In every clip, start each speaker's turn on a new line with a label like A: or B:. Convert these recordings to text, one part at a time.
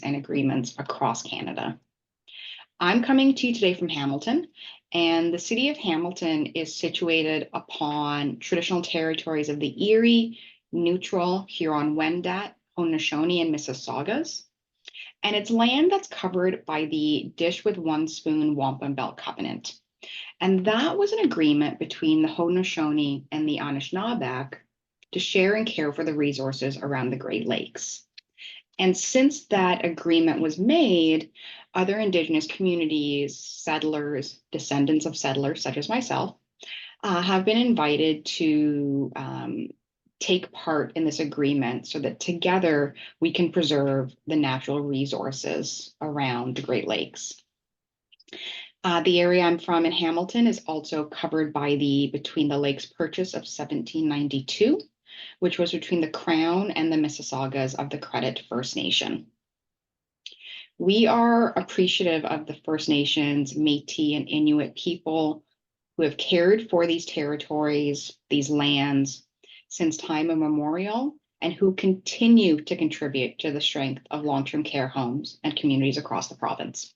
A: and agreements across Canada. I'm coming to you today from Hamilton, and the city of Hamilton is situated upon traditional territories of the Erie, Neutral, Huron-Wendat, Haudenosaunee, and Mississaugas. And it's land that's covered by the Dish with One Spoon Wampum Belt Covenant. And that was an agreement between the Haudenosaunee and the Anishinaabeg to share and care for the resources around the Great Lakes. And since that agreement was made, other Indigenous communities, settlers, descendants of settlers, such as myself, have been invited to take part in this agreement so that together we can preserve the natural resources around the Great Lakes. The area I'm from in Hamilton is also covered by the Between the Lakes Purchase of 1792, which was between the Crown and the Mississaugas of the Credit First Nation. We are appreciative of the First Nations, Métis, and Inuit people who have cared for these territories, these lands, since time immemorial, and who continue to contribute to the strength of long-term care homes and communities across the province.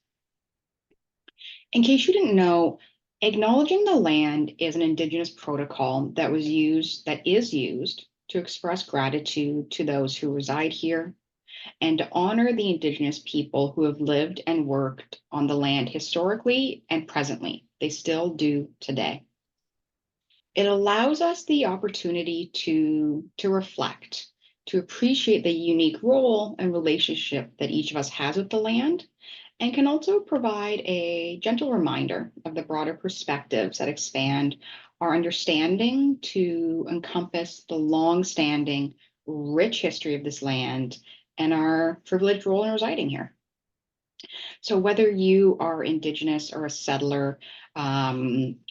A: In case you didn't know, acknowledging the land is an Indigenous protocol that is used to express gratitude to those who reside here and to honor the Indigenous people who have lived and worked on the land historically and presently. They still do today. It allows us the opportunity to reflect, to appreciate the unique role and relationship that each of us has with the land, and can also provide a gentle reminder of the broader perspectives that expand our understanding to encompass the long-standing, rich history of this land and our privileged role in residing here. So whether you are Indigenous or a settler,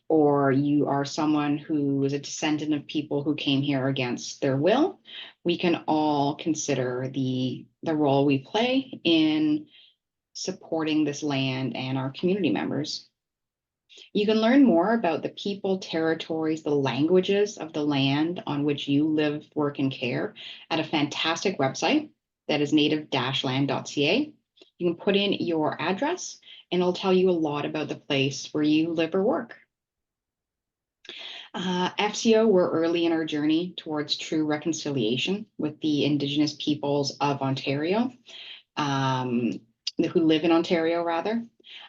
A: or you are someone who is a descendant of people who came here against their will, we can all consider the role we play in supporting this land and our community members. You can learn more about the people, territories, the languages of the land on which you live, work, and care at a fantastic website that is native-land.ca. You can put in your address and it'll tell you a lot about the place where you live or work. FCO, we're early in our journey towards true reconciliation with the Indigenous peoples of Ontario, who live in Ontario rather,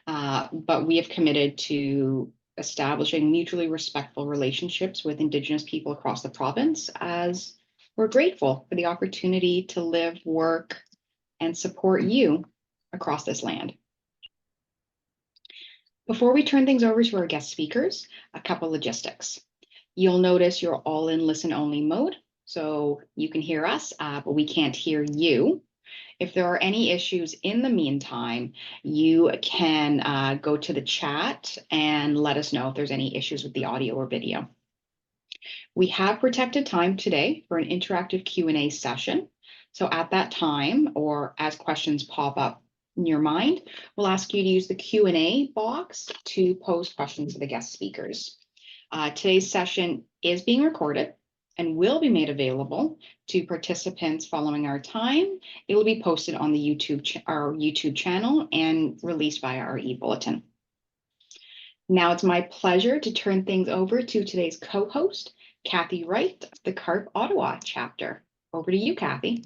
A: but we have committed to establishing mutually respectful relationships with Indigenous people across the province, as we're grateful for the opportunity to live, work, and support you across this land. Before we turn things over to our guest speakers, a couple logistics. You'll notice you're all in listen-only mode, so you can hear us, but we can't hear you. If there are any issues in the meantime, you can go to the chat and let us know if there's any issues with the audio or video. We have protected time today for an interactive Q&A session. So at that time, or as questions pop up in your mind, we'll ask you to use the Q&A box to pose questions to the guest speakers. Today's session is being recorded and will be made available to participants following our time. It will be posted on the our YouTube channel and released via our e-bulletin. Now it's my pleasure to turn things over to today's co-host, Kathy Wright, of the CARP Ottawa chapter. Over to you, Kathy.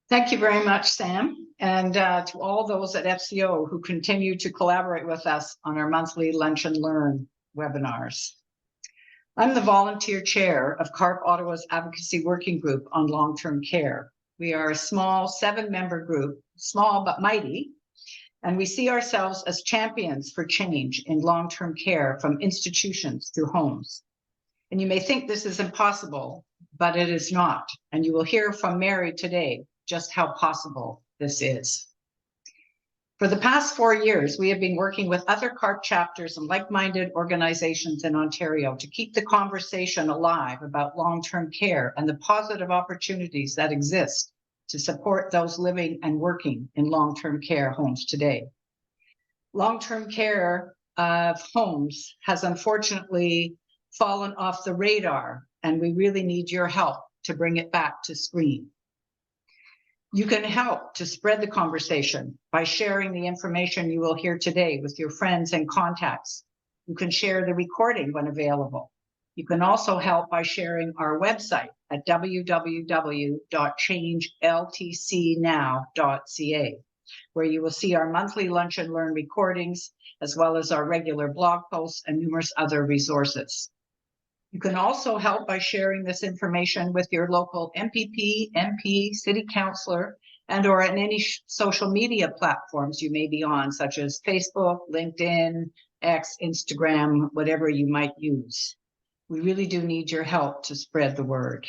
B: Thank you very much, Sam, and to all those at FCO who continue to collaborate with us on our monthly Lunch and Learn webinars. I'm the volunteer chair of CARP Ottawa's Advocacy Working Group on Long-Term Care. We are a small 7-member group, small but mighty, and we see ourselves as champions for change in long-term care from institutions to homes. And you may think this is impossible, but it is not. And you will hear from Mary today just how possible this is. For the past 4 years, we have been working with other CARP chapters and like-minded organizations in Ontario to keep the conversation alive about long-term care and the positive opportunities that exist to support those living and working in long-term care homes today. Long-term care homes has unfortunately fallen off the radar, and we really need your help to bring it back to screen. You can help to spread the conversation by sharing the information you will hear today with your friends and contacts. You can share the recording when available. You can also help by sharing our website at www.changeltcnow.ca, where you will see our monthly Lunch and Learn recordings, as well as our regular blog posts and numerous other resources. You can also help by sharing this information with your local MPP, MP, city councillor, and or on any social media platforms you may be on, such as Facebook, LinkedIn, X, Instagram, whatever you might use. We really do need your help to spread the word.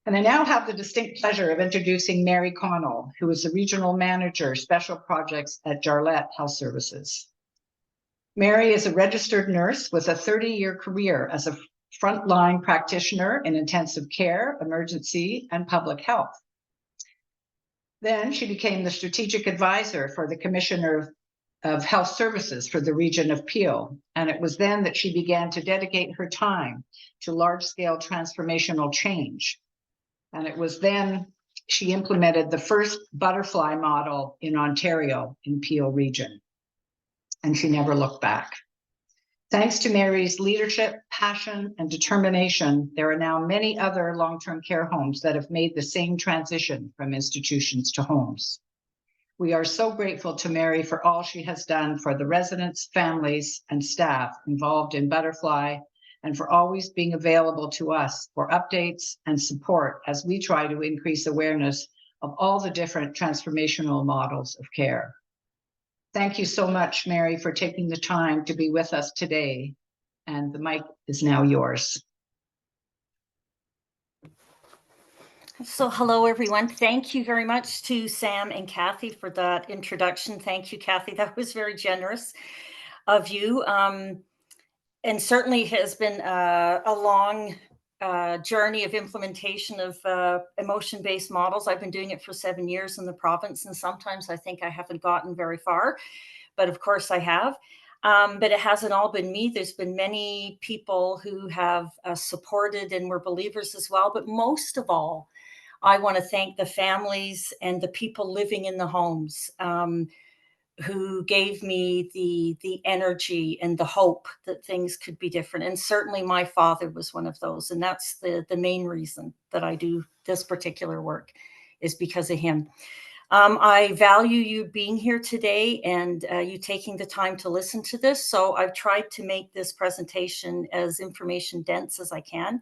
B: And I now have the distinct pleasure of introducing Mary Connell, who is the Regional Manager, Special Projects at Jarlette Health Services. Mary is a registered nurse with a 30-year career as a frontline practitioner in intensive care, emergency, and public health. Then she became the strategic advisor for the Commissioner of Health Services for the region of Peel. And it was then that she began to dedicate her time to large-scale transformational change. And it was then she implemented the first butterfly model in Ontario in Peel region. And she never looked back. Thanks to Mary's leadership, passion, and determination, there are now many other long-term care homes that have made the same transition from institutions to homes. We are so grateful to Mary for all she has done for the residents, families, and staff involved in Butterfly, and for always being available to us for updates and support as we try to increase awareness of all the different transformational models of care. Thank you so much, Mary, for taking the time to be with us today. And the mic is now yours.
C: So hello, everyone. Thank you very much to Sam and Kathy for that introduction. Thank you, Kathy. That was very generous of you. And certainly has been a long journey of implementation of emotion-based models. I've been doing it for 7 years in the province, and sometimes I think I haven't gotten very far, but of course I have. But it hasn't all been me. There's been many people who have supported and were believers as well. But most of all, I want to thank the families and the people living in the homes who gave me the energy and the hope that things could be different. And certainly my father was one of those. And that's the main reason that I do this particular work, is because of him. I value you being here today and you taking the time to listen to this. So I've tried to make this presentation as information dense as I can.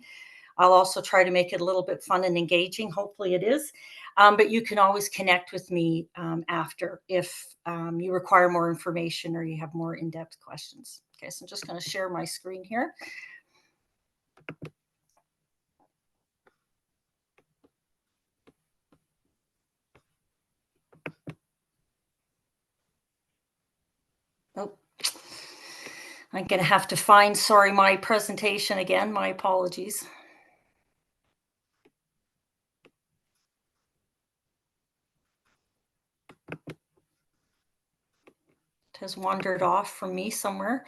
C: I'll also try to make it a little bit fun and engaging. Hopefully it is. But you can always connect with me after if you require more information or you have more in-depth questions. Okay, so I'm just going to share my screen here. Oh, I'm going to have to find, sorry, my presentation again. My apologies. It has wandered off from me somewhere.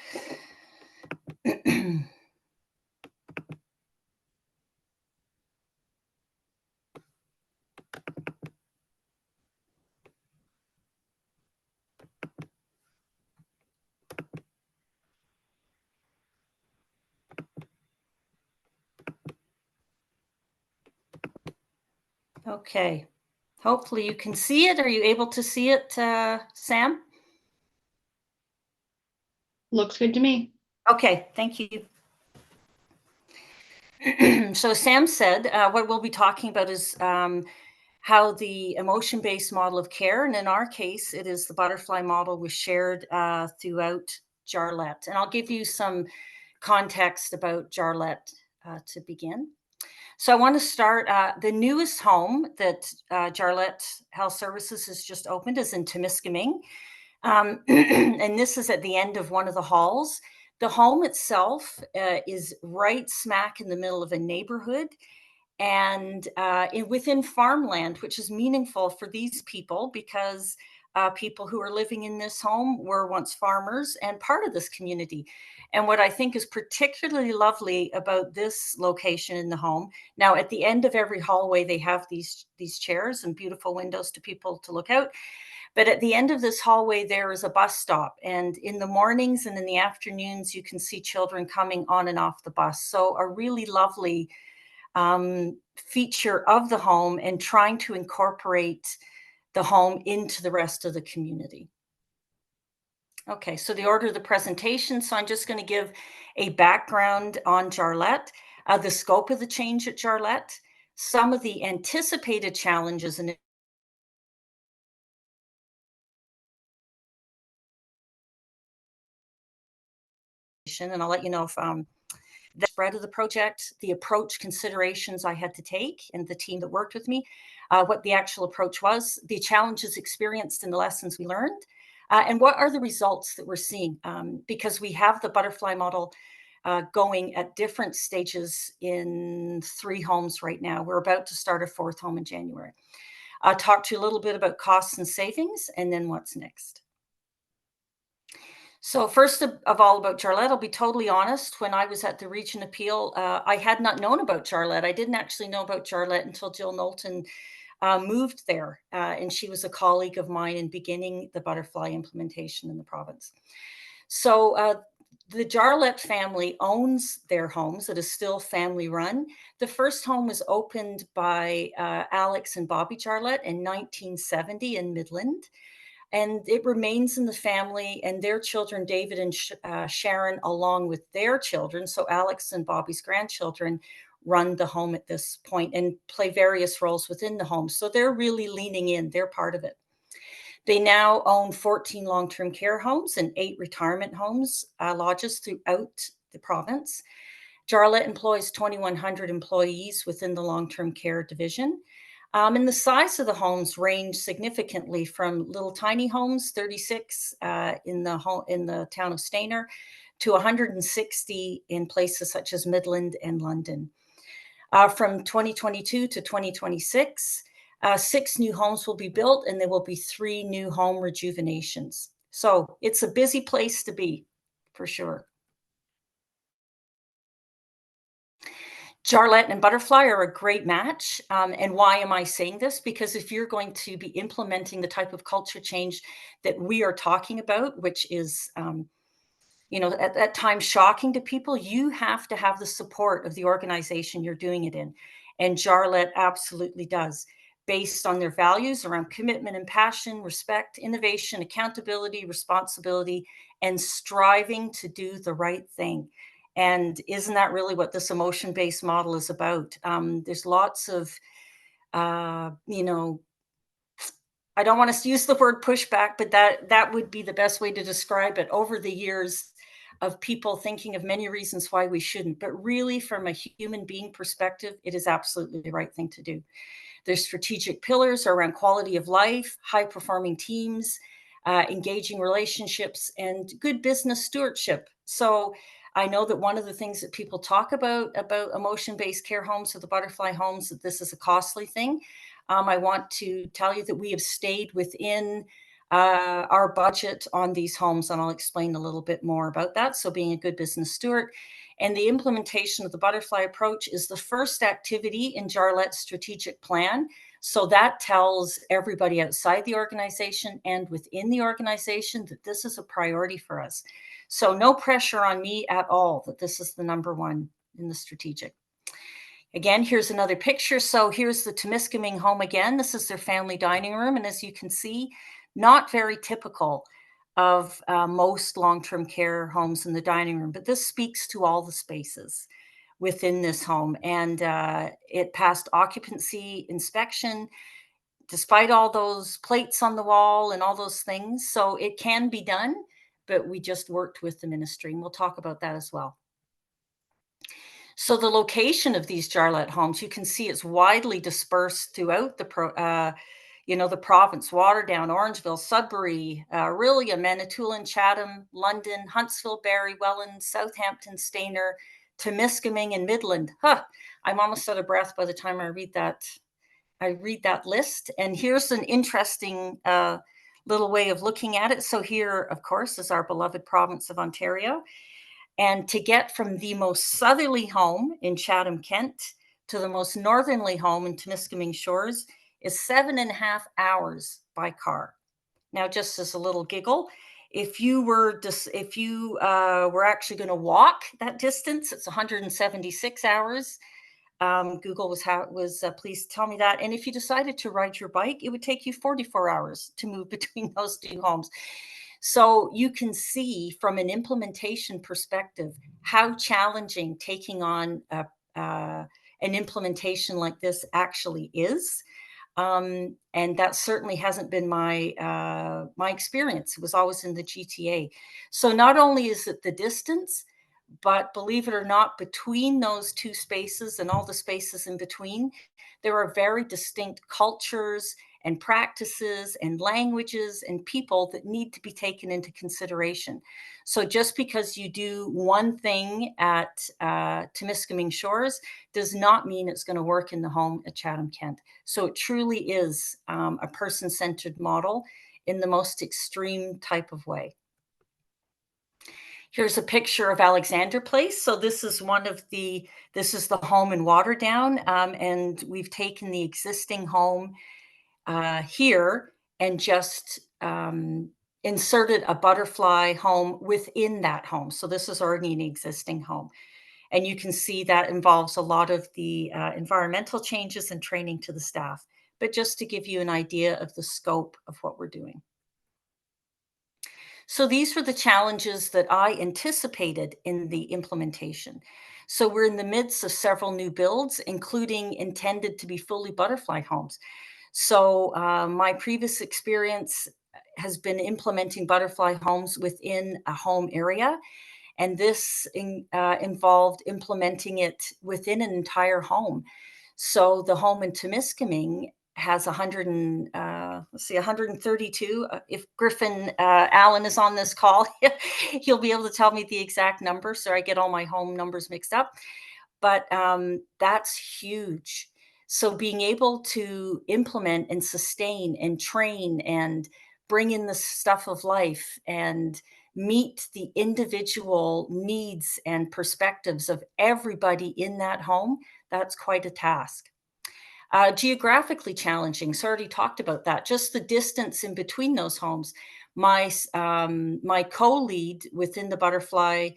C: Okay, hopefully you can see it. Are you able to see it, Sam?
A: Looks good to me.
C: Okay, thank you. So Sam said, what we'll be talking about is how the emotion-based model of care, and in our case, it is the butterfly model, was shared throughout Jarlette. And I'll give you some context about Jarlette to begin. So I want to start, the newest home that Jarlette Health Services has just opened is in Temiskaming. And this is at the end of one of the halls. The home itself is right smack in the middle of a neighborhood and within farmland, which is meaningful for these people because people who are living in this home were once farmers and part of this community. And what I think is particularly lovely about this location in the home, now at the end of every hallway, they have these chairs and beautiful windows to people to look out. But at the end of this hallway, there is a bus stop. And in the mornings and in the afternoons, you can see children coming on and off the bus. So a really lovely feature of the home and trying to incorporate the home into the rest of the community. Okay, so the order of the presentation. So I'm just going to give a background on Jarlette, the scope of the change at Jarlette, some of the anticipated challenges and I'll let you know if the spread of the project, the approach considerations I had to take, and the team that worked with me, what the actual approach was, the challenges experienced and the lessons we learned, and what are the results that we're seeing, because we have the butterfly model going at different stages in 3 homes right now. We're about to start a 4th home in January. I'll talk to you a little bit about costs and savings, and then what's next. So first of all, about Jarlette, I'll be totally honest. When I was at the Region Appeal, I had not known about Jarlette. I didn't actually know about Jarlette until Jill Knowlton moved there, and she was a colleague of mine in beginning the butterfly implementation in the province. So the Jarlette family owns their homes. It is still family run. The first home was opened by Alex and Bobby Jarlette in 1970 in Midland. And it remains in the family, and their children, David and Sharon, along with their children, so Alex and Bobby's grandchildren, run the home at this point and play various roles within the home. So they're really leaning in, they're part of it. They now own 14 long-term care homes and 8 retirement homes, lodges throughout the province. Jarlette employs 2,100 employees within the long-term care division. And the size of the homes range significantly from little tiny homes, 36 in the town of Stayner, to 160 in places such as Midland and London. From 2022 to 2026, 6 new homes will be built, and there will be 3 new home rejuvenations. So it's a busy place to be, for sure. Jarlette and butterfly are a great match. And why am I saying this? Because if you're going to be implementing the type of culture change that we are talking about, which is, at times shocking to people, you have to have the support of the organization you're doing it in. And Jarlette absolutely does, based on their values around commitment and passion, respect, innovation, accountability, responsibility, and striving to do the right thing. And isn't that really what this emotion-based model is about? There's lots of, I don't want to use the word pushback, but that would be the best way to describe it, over the years of people thinking of many reasons why we shouldn't. But really, from a human being perspective, it is absolutely the right thing to do. There's strategic pillars around quality of life, high-performing teams, engaging relationships, and good business stewardship. So I know that one of the things that people talk about emotion-based care homes or the butterfly homes, that this is a costly thing. I want to tell you that we have stayed within our budget on these homes, and I'll explain a little bit more about that. So being a good business steward. And the implementation of the butterfly approach is the first activity in Jarlette's strategic plan. So that tells everybody outside the organization and within the organization that this is a priority for us. So no pressure on me at all that this is the number one in the strategic. Again, here's another picture. So here's the Temiskaming home again. This is their family dining room. And as you can see, not very typical of most long-term care homes in the dining room, but this speaks to all the spaces within this home. And it passed occupancy inspection, despite all those plates on the wall and all those things. So it can be done, but we just worked with the ministry, and we'll talk about that as well. So the location of these Jarlette homes, you can see it's widely dispersed throughout the province: Waterdown, Orangeville, Sudbury, Orillia, Manitoulin, Chatham, London, Huntsville, Barrie, Welland, Southampton, Stayner, Temiskaming, and Midland. I'm almost out of breath by the time I read that list. And here's an interesting little way of looking at it. So here, of course, is our beloved province of Ontario. And to get from the most southerly home in Chatham, Kent, to the most northerly home in Temiskaming Shores is 7.5 hours by car. Now, just as a little giggle, if you were were actually going to walk that distance, it's 176 hours. Google was please tell me that. And if you decided to ride your bike, it would take you 44 hours to move between those two homes. So you can see from an implementation perspective how challenging taking on an implementation like this actually is. And that certainly hasn't been my experience. It was always in the GTA. So not only is it the distance, but believe it or not, between those two spaces and all the spaces in between, there are very distinct cultures and practices and languages and people that need to be taken into consideration. So just because you do one thing at Temiskaming Shores does not mean it's going to work in the home at Chatham, Kent. So it truly is a person-centered model in the most extreme type of way. Here's a picture of Alexander Place. So this is this is the home in Waterdown, and we've taken the existing home here and just inserted a butterfly home within that home. So this is already an existing home. And you can see that involves a lot of the environmental changes and training to the staff. But just to give you an idea of the scope of what we're doing. So these were the challenges that I anticipated in the implementation. So we're in the midst of several new builds, including intended to be fully butterfly homes. So my previous experience has been implementing butterfly homes within a home area. And this involved implementing it within an entire home. So the home in Temiskaming has 132. If Griffin Allen is on this call, he'll be able to tell me the exact number. So I get all my home numbers mixed up. But that's huge. So being able to implement and sustain and train and bring in the stuff of life and meet the individual needs and perspectives of everybody in that home, that's quite a task. Geographically challenging. So I already talked about that. Just the distance in between those homes. My co-lead within the Butterfly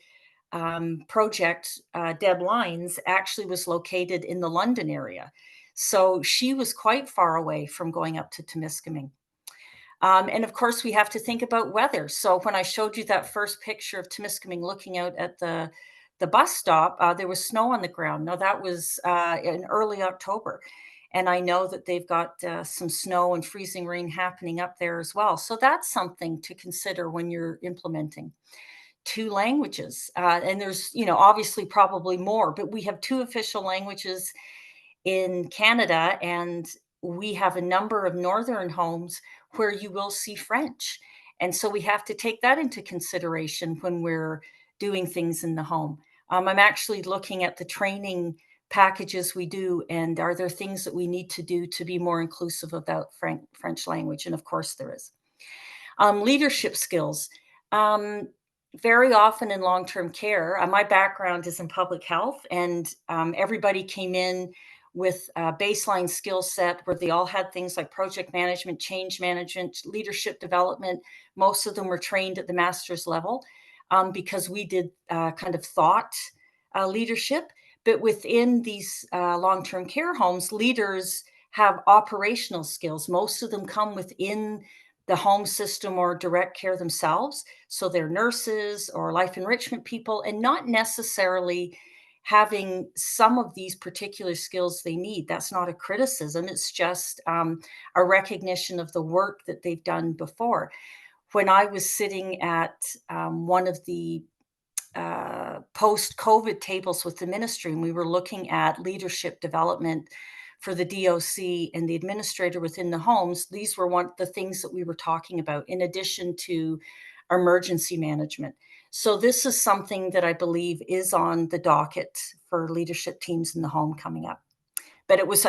C: project, Deb Lines, actually was located in the London area. So she was quite far away from going up to Temiskaming. And of course, we have to think about weather. So when I showed you that first picture of Temiskaming looking out at the bus stop, there was snow on the ground. Now that was in early October. And I know that they've got some snow and freezing rain happening up there as well. So that's something to consider when you're implementing. 2 languages, and there's, obviously probably more, but we have 2 official languages in Canada, and we have a number of northern homes where you will see French. And so we have to take that into consideration when we're doing things in the home. I'm actually looking at the training packages we do, and are there things that we need to do to be more inclusive about French language? And of course there is. Leadership skills. Very often in long-term care, my background is in public health, and everybody came in with a baseline skill set where they all had things like project management, change management, leadership development. Most of them were trained at the master's level because we did kind of thought leadership. But within these long-term care homes, leaders have operational skills. Most of them come within the home system or direct care themselves. So they're nurses or life enrichment people, and not necessarily having some of these particular skills they need. That's not a criticism. It's just a recognition of the work that they've done before. When I was sitting at one of the post-COVID tables with the ministry, and we were looking at leadership development for the DOC and the administrator within the homes, these were one of the things that we were talking about, in addition to emergency management. So this is something that I believe is on the docket for leadership teams in the home coming up. But it was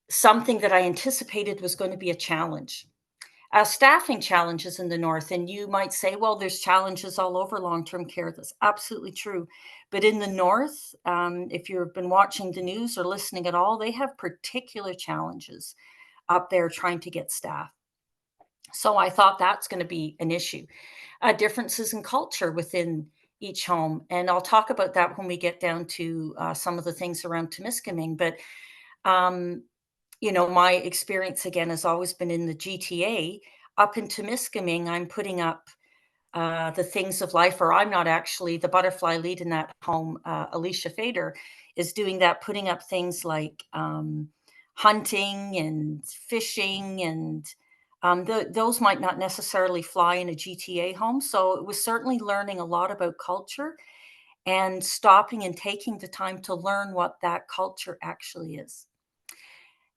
C: something that I anticipated was going to be a challenge. Staffing challenges in the north, and you might say, well, there's challenges all over long-term care. That's absolutely true. But in the north, if you've been watching the news or listening at all, they have particular challenges up there trying to get staff. So I thought that's going to be an issue. Differences in culture within each home. And I'll talk about that when we get down to some of the things around Temiskaming. But um, my experience again has always been in the GTA. Up in Temiskaming, I'm putting up the things of life, or I'm not actually the butterfly lead in that home. Alicia Fader is doing that, putting up things like hunting and fishing, and those might not necessarily fly in a GTA home. So it was certainly learning a lot about culture and stopping and taking the time to learn what that culture actually is.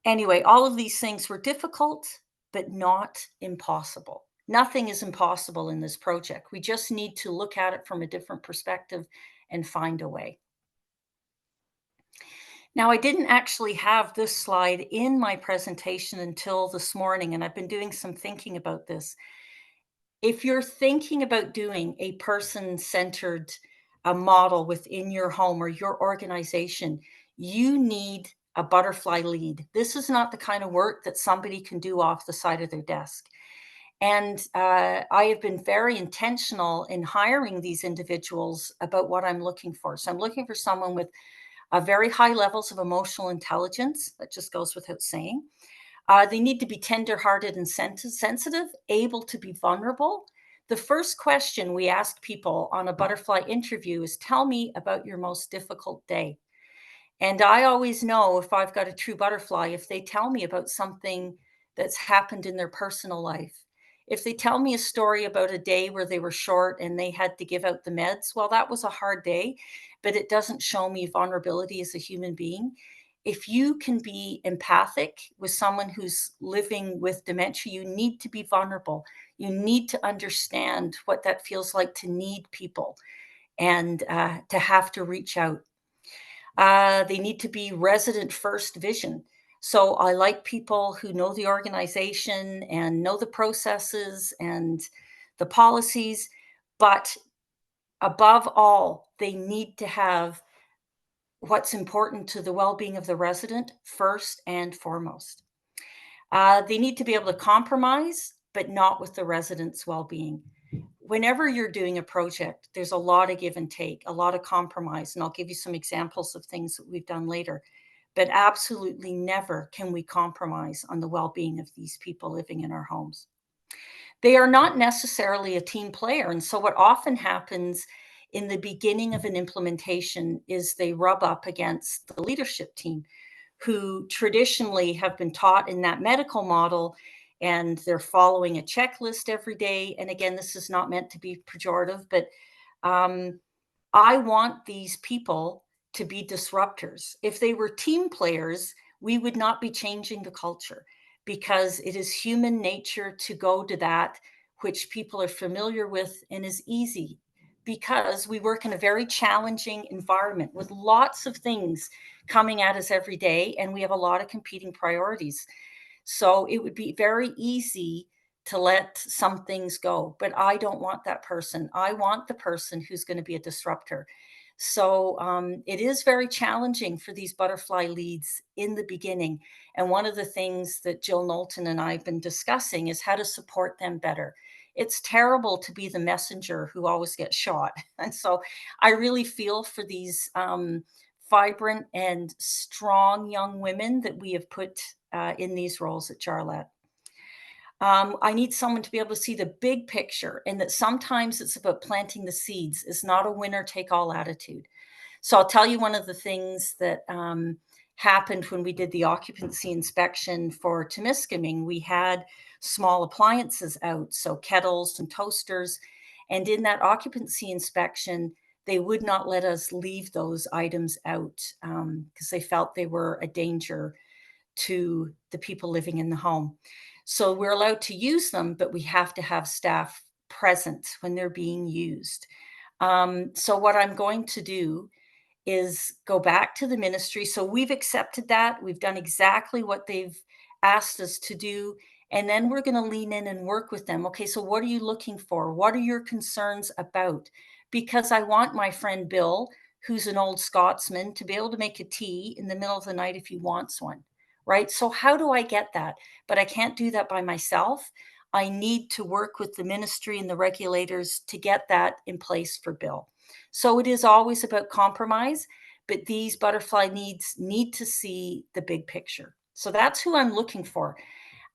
C: Anyway, all of these things were difficult, but not impossible. Nothing is impossible in this project. We just need to look at it from a different perspective and find a way. Now, I didn't actually have this slide in my presentation until this morning, and I've been doing some thinking about this. If you're thinking about doing a person-centered model within your home or your organization, you need a butterfly lead. This is not the kind of work that somebody can do off the side of their desk. And I have been very intentional in hiring these individuals about what I'm looking for. So I'm looking for someone with very high levels of emotional intelligence. That just goes without saying. They need to be tender-hearted and sensitive, able to be vulnerable. The first question we ask people on a butterfly interview is, tell me about your most difficult day. And I always know if I've got a true butterfly, if they tell me about something that's happened in their personal life. If they tell me a story about a day where they were short and they had to give out the meds, well, that was a hard day, but it doesn't show me vulnerability as a human being. If you can be empathic with someone who's living with dementia, you need to be vulnerable. You need to understand what that feels like to need people and to have to reach out. They need to be resident first vision. So I like people who know the organization and know the processes and the policies, but above all, they need to have what's important to the well-being of the resident first and foremost. They need to be able to compromise, but not with the residents' well-being. Whenever you're doing a project, there's a lot of give and take, a lot of compromise, and I'll give you some examples of things that we've done later. But absolutely never can we compromise on the well-being of these people living in our homes. They are not necessarily a team player, and so what often happens in the beginning of an implementation is they rub up against the leadership team, who traditionally have been taught in that medical model, and they're following a checklist every day. And again, this is not meant to be pejorative, but I want these people to be disruptors. If they were team players, we would not be changing the culture, because it is human nature to go to that which people are familiar with and is easy, because we work in a very challenging environment with lots of things coming at us every day, and we have a lot of competing priorities. So it would be very easy to let some things go, but I don't want that person. I want the person who's going to be a disruptor. So it is very challenging for these butterfly leads in the beginning. And one of the things that Jill Knowlton and I have been discussing is how to support them better. It's terrible to be the messenger who always gets shot. And so I really feel for these vibrant and strong young women that we have put in these roles at Jarlette. I need someone to be able to see the big picture, and that sometimes it's about planting the seeds. It's not a winner take all attitude. So I'll tell you one of the things that happened when we did the occupancy inspection for Temiskaming. We had small appliances out, so kettles and toasters. And in that occupancy inspection, they would not let us leave those items out because they felt they were a danger to the people living in the home. So we're allowed to use them, but we have to have staff present when they're being used. So what I'm going to do is go back to the ministry. So we've accepted that. We've done exactly what they've asked us to do. And then we're going to lean in and work with them. Okay, so what are you looking for? What are your concerns about? Because I want my friend Bill, who's an old Scotsman, to be able to make a tea in the middle of the night if he wants one, right? So how do I get that? But I can't do that by myself. I need to work with the ministry and the regulators to get that in place for Bill. So it is always about compromise, but these butterfly needs need to see the big picture. So that's who I'm looking for.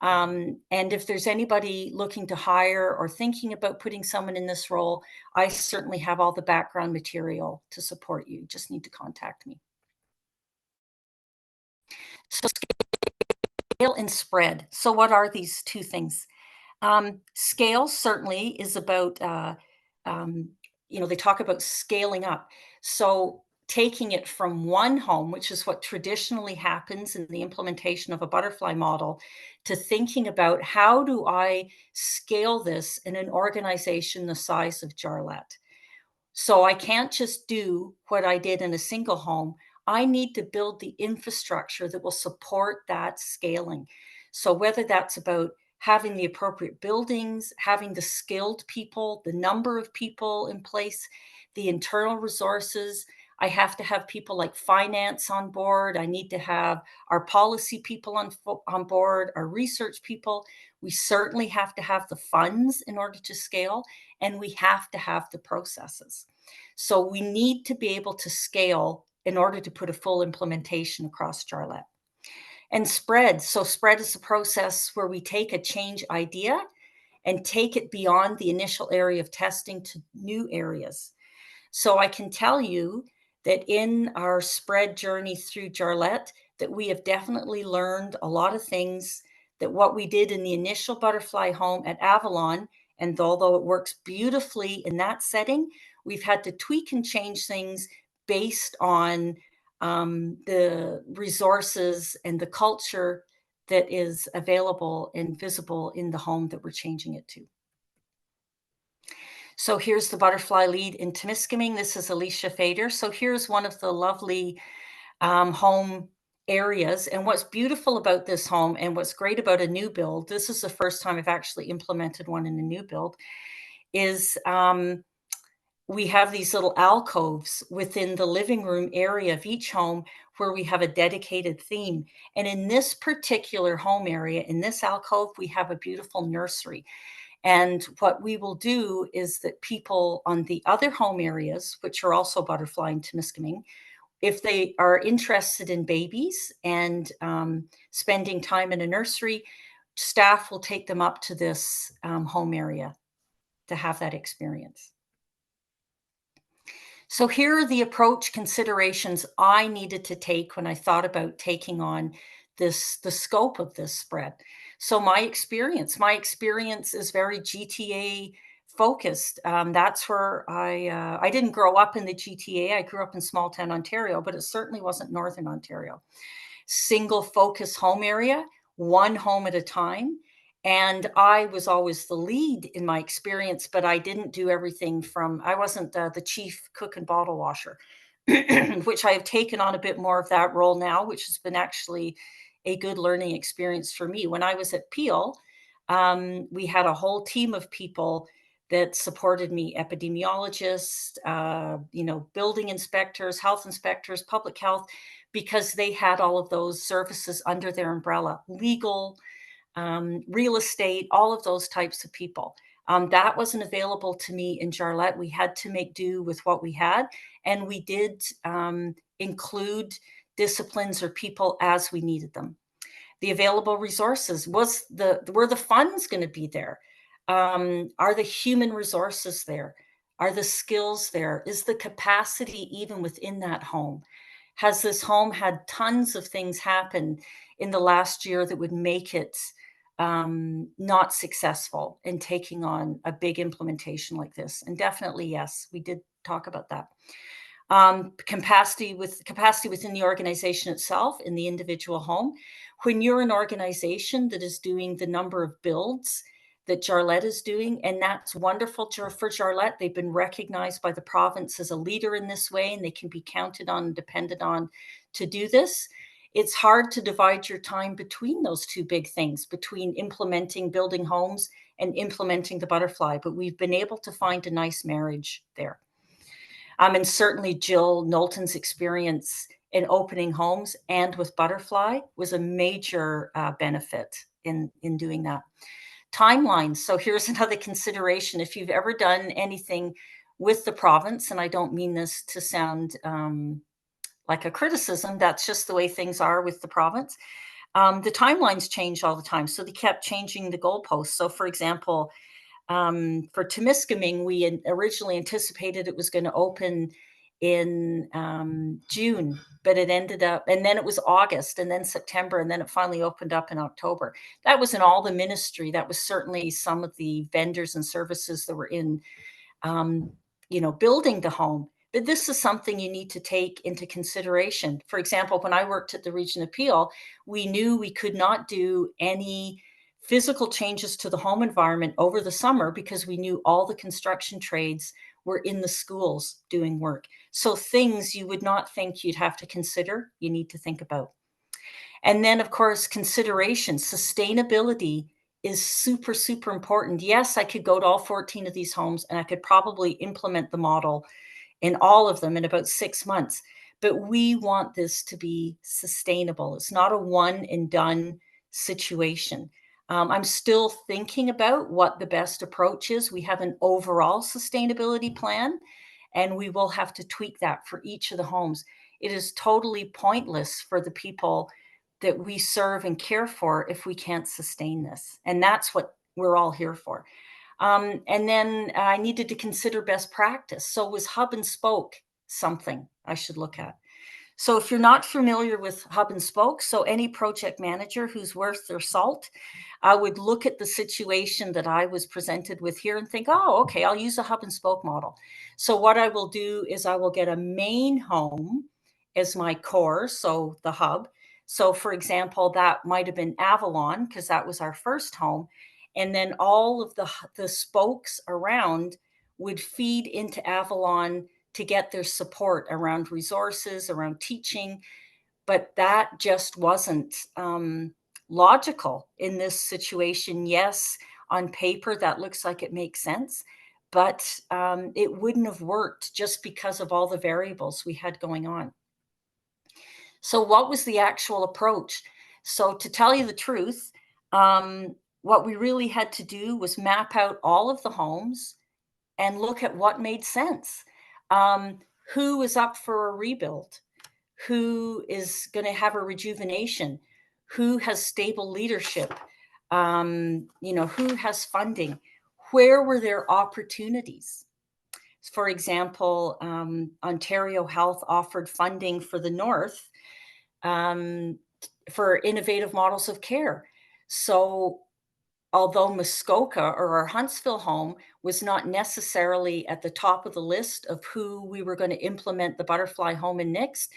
C: And if there's anybody looking to hire or thinking about putting someone in this role, I certainly have all the background material to support you. Just need to contact me. So scale and spread. So what are these two things? Scale certainly is about, they talk about scaling up. So taking it from one home, which is what traditionally happens in the implementation of a butterfly model, to thinking about how do I scale this in an organization the size of Jarlette? So I can't just do what I did in a single home. I need to build the infrastructure that will support that scaling. So whether that's about having the appropriate buildings, having the skilled people, the number of people in place, the internal resources. I have to have people like finance on board. I need to have our policy people on board, our research people. We certainly have to have the funds in order to scale, and we have to have the processes. So we need to be able to scale in order to put a full implementation across Jarlette. And spread. So spread is a process where we take a change idea and take it beyond the initial area of testing to new areas. So I can tell you that in our spread journey through Jarlette, that we have definitely learned a lot of things, that what we did in the initial butterfly home at Avalon, and although it works beautifully in that setting, we've had to tweak and change things based on the resources and the culture that is available and visible in the home that we're changing it to. So here's the butterfly lead in Temiskaming. This is Alicia Fader. So here's one of the lovely home areas. And what's beautiful about this home and what's great about a new build, this is the first time I've actually implemented one in a new build, is we have these little alcoves within the living room area of each home where we have a dedicated theme. And in this particular home area, in this alcove, we have a beautiful nursery. And what we will do is that people on the other home areas, which are also butterfly and Temiskaming, if they are interested in babies and spending time in a nursery, staff will take them up to this home area to have that experience. So here are the approach considerations I needed to take when I thought about taking on the scope of this spread. So my experience is very GTA focused. That's where I didn't grow up in the GTA. I grew up in small town Ontario, but it certainly wasn't Northern Ontario. Single focus home area, one home at a time. And I was always the lead in my experience, but I didn't do everything I wasn't the chief cook and bottle washer, which I have taken on a bit more of that role now, which has been actually a good learning experience for me. When I was at Peel, we had a whole team of people that supported me, epidemiologists, building inspectors, health inspectors, public health, because they had all of those services under their umbrella, legal, real estate, all of those types of people. That wasn't available to me in Jarlette. We had to make do with what we had, and we did include disciplines or people as we needed them. The available resources were the funds going to be there? Are the human resources there? Are the skills there? Is the capacity even within that home? Has this home had tons of things happen in the last year that would make it not successful in taking on a big implementation like this? And definitely, yes, we did talk about that. Capacity within the organization itself, in the individual home. When you're an organization that is doing the number of builds that Jarlette is doing, and that's wonderful for Jarlette. They've been recognized by the province as a leader in this way, and they can be counted on and depended on to do this. it's hard to divide your time between those two big things, between implementing building homes and implementing the butterfly. But we've been able to find a nice marriage there. And certainly Jill Knowlton's experience in opening homes and with butterfly was a major benefit in doing that. Timelines. So here's another consideration. If you've ever done anything with the province, and I don't mean this to sound like a criticism, that's just the way things are with the province. The timelines change all the time. So they kept changing the goalposts. So for example, for Temiskaming, we originally anticipated it was going to open in June, but it ended up, and then it was August, and then September, and then it finally opened up in October. That wasn't all the ministry. That was certainly some of the vendors and services that were in, building the home. But this is something you need to take into consideration. For example, when I worked at the Region of Peel, we knew we could not do any physical changes to the home environment over the summer because we knew all the construction trades were in the schools doing work. So things you would not think you'd have to consider, you need to think about. And then, of course, consideration, sustainability is super, super important. Yes, I could go to all 14 of these homes and I could probably implement the model in all of them in about 6 months. But we want this to be sustainable. It's not a one and done situation. I'm still thinking about what the best approach is. We have an overall sustainability plan, and we will have to tweak that for each of the homes. It is totally pointless for the people that we serve and care for if we can't sustain this. And that's what we're all here for. And then I needed to consider best practice. So was hub and spoke something I should look at? So if you're not familiar with hub and spoke, so any project manager who's worth their salt, I would look at the situation that I was presented with here and think, oh, okay, I'll use a hub and spoke model. So what I will do is I will get a main home as my core, so the hub. So for example, that might have been Avalon because that was our first home. And then all of the spokes around would feed into Avalon to get their support around resources, around teaching. But that just wasn't logical in this situation. Yes, on paper, that looks like it makes sense, but it wouldn't have worked just because of all the variables we had going on. So what was the actual approach? So to tell you the truth, what we really had to do was map out all of the homes and look at what made sense. Who is up for a rebuild? Who is going to have a rejuvenation? Who has stable leadership? Who has funding? Where were there opportunities? For example, Ontario Health offered funding for the North for innovative models of care. So although Muskoka or our Huntsville home was not necessarily at the top of the list of who we were going to implement the butterfly home in next,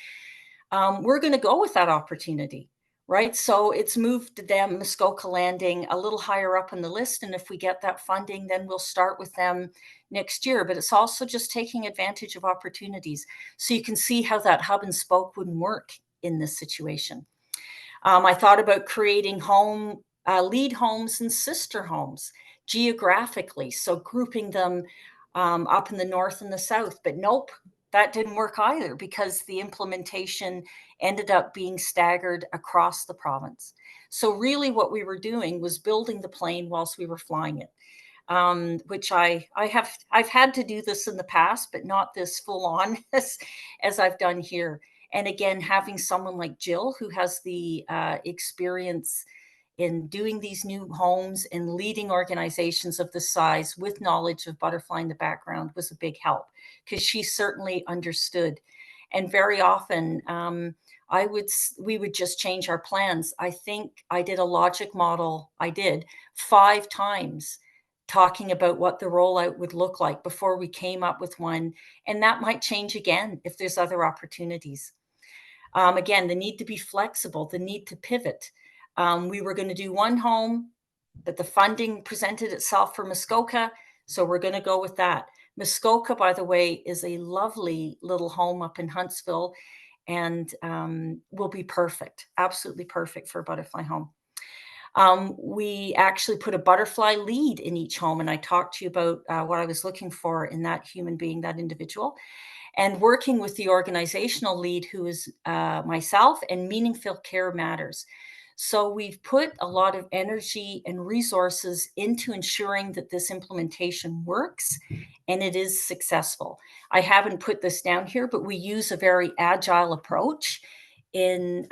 C: we're going to go with that opportunity, right? So it's moved them, Muskoka Landing, a little higher up on the list. And if we get that funding, then we'll start with them next year. But it's also just taking advantage of opportunities. So you can see how that hub and spoke wouldn't work in this situation. I thought about creating lead homes and sister homes geographically. So grouping them up in the north and the south, but nope, that didn't work either because the implementation ended up being staggered across the province. So really what we were doing was building the plane whilst we were flying it. Which I've had to do this in the past, but not this full on as I've done here. And again, having someone like Jill, who has the experience in doing these new homes and leading organizations of this size with knowledge of butterfly in the background was a big help because she certainly understood. And very often we would just change our plans. I think I did a logic model. I did 5 times talking about what the rollout would look like before we came up with one. And that might change again if there's other opportunities. Again, the need to be flexible, the need to pivot. We were going to do one home, but the funding presented itself for Muskoka. So we're going to go with that. Muskoka, by the way, is a lovely little home up in Huntsville. and will be perfect, absolutely perfect for a butterfly home. We actually put a butterfly lead in each home, and I talked to you about what I was looking for in that human being, that individual, and working with the organizational lead, who is myself, and Meaningful Care Matters. So we've put a lot of energy and resources into ensuring that this implementation works and it is successful. I haven't put this down here, but we use a very agile approach in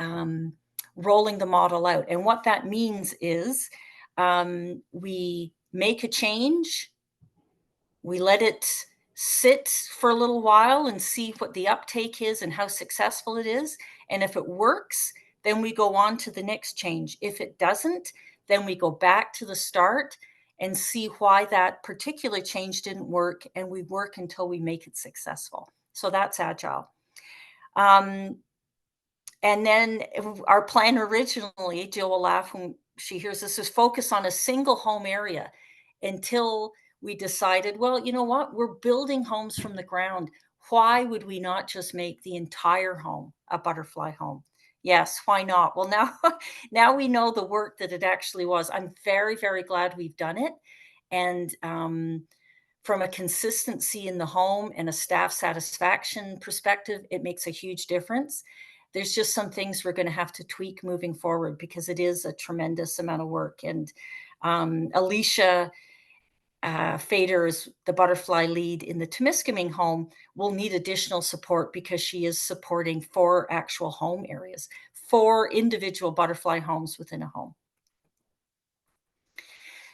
C: rolling the model out. And what that means is we make a change, we let it sit for a little while and see what the uptake is and how successful it is. And if it works, then we go on to the next change. If it doesn't, then we go back to the start and see why that particular change didn't work, and we work until we make it successful. So that's agile. And then our plan originally, Jill will laugh when she hears this, is focus on a single home area until we decided, well, you know what? We're building homes from the ground. Why would we not just make the entire home a butterfly home? Yes, why not? Well, now we know the work that it actually was. I'm very, very glad we've done it. And from a consistency in the home and a staff satisfaction perspective, it makes a huge difference. There's just some things we're going to have to tweak moving forward because it is a tremendous amount of work. And Alicia Fader is the butterfly lead in the Temiskaming home, will need additional support because she is supporting 4 actual home areas, 4 individual butterfly homes within a home.